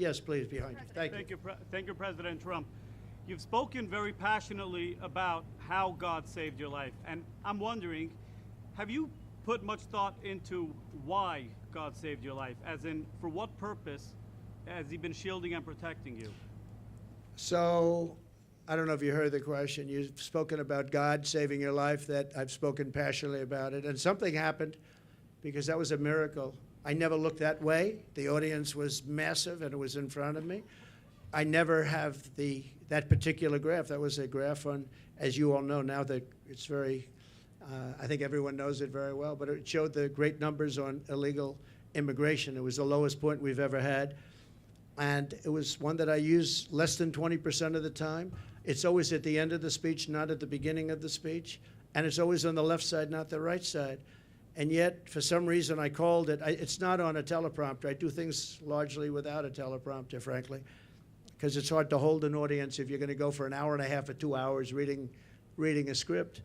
Yes, please, behind you. Thank you. Thank you, President Trump. You've spoken very passionately about how God saved your life, and I'm wondering, have you put much thought into why God saved your life? As in, for what purpose has He been shielding and protecting you? So, I don't know if you heard the question. You've spoken about God saving your life, that I've spoken passionately about it, and something happened because that was a miracle. I never looked that way. The audience was massive, and it was in front of me. I never have that particular graph. That was a graph on, as you all know now, that it's very, I think everyone knows it very well, but it showed the great numbers on illegal immigration. It was the lowest point we've ever had. And it was one that I use less than 20% of the time. It's always at the end of the speech, not at the beginning of the speech. And it's always on the left side, not the right side. And yet, for some reason, I called it. It's not on a teleprompter. I do things largely without a teleprompter, frankly, because it's hard to hold an audience if you're going to go for an hour and a half or 2 hours reading a script.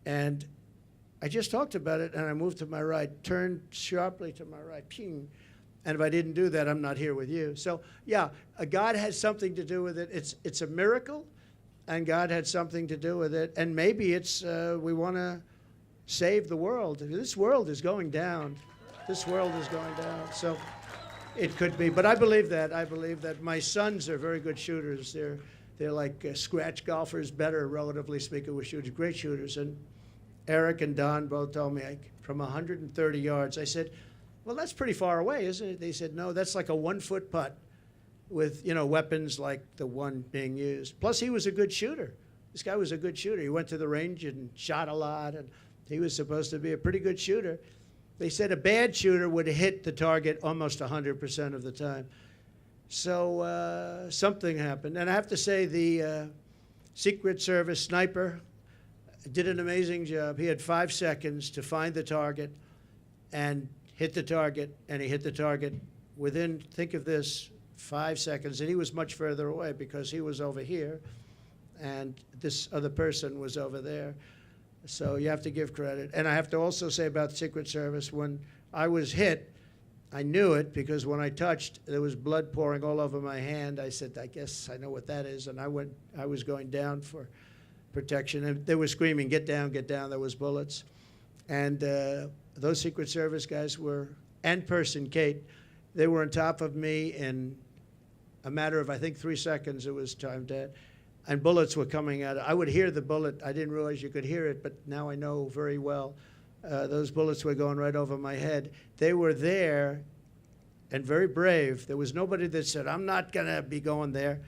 And I just talked about it, and I moved to my right, turned sharply to my right, ping. And if I didn't do that, I'm not here with you. So, yeah, God has something to do with it. It's a miracle, and God had something to do with it. And maybe it's we want to save the world. This world is going down. This world is going down. So it could be. But I believe that. I believe that my sons are very good shooters. They're like scratch golfers, better, relatively speaking, with shooters, great shooters. And Eric and Don both told me from 130 yards. I said, well, that's pretty far away, isn't it? They said, no, that's like a 1-foot putt with, weapons like the one being used. Plus, he was a good shooter. This guy was a good shooter. He went to the range and shot a lot, and he was supposed to be a pretty good shooter. They said a bad shooter would hit the target almost 100% of the time. So something happened. And I have to say the Secret Service sniper did an amazing job. He had 5 seconds to find the target and hit the target, and he hit the target within, think of this, 5 seconds. And he was much further away because he was over here, and this other person was over there. So you have to give credit. And I have to also say about the Secret Service, when I was hit, I knew it because when I touched, there was blood pouring all over my hand. I said, I guess I know what that is. And I was going down for protection. And they were screaming, get down, get down. There was bullets. And those Secret Service guys were, and person, Kate, they were on top of me in a matter of, I think, 3 seconds. It was time dead. And bullets were coming out. I would hear the bullet. I didn't realize you could hear it, but now I know very well. Those bullets were going right over my head. They were there and very brave. There was nobody that said, I'm not going to be going there.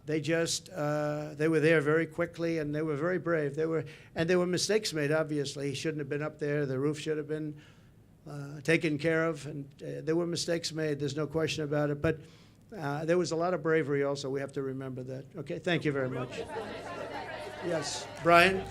They just, they were there very quickly, and they were very brave. There were mistakes made, obviously. He shouldn't have been up there. The roof should have been taken care of, and there were mistakes made. There's no question about it. But there was a lot of bravery also. We have to remember that. Okay, thank you very much. Yes, Brian?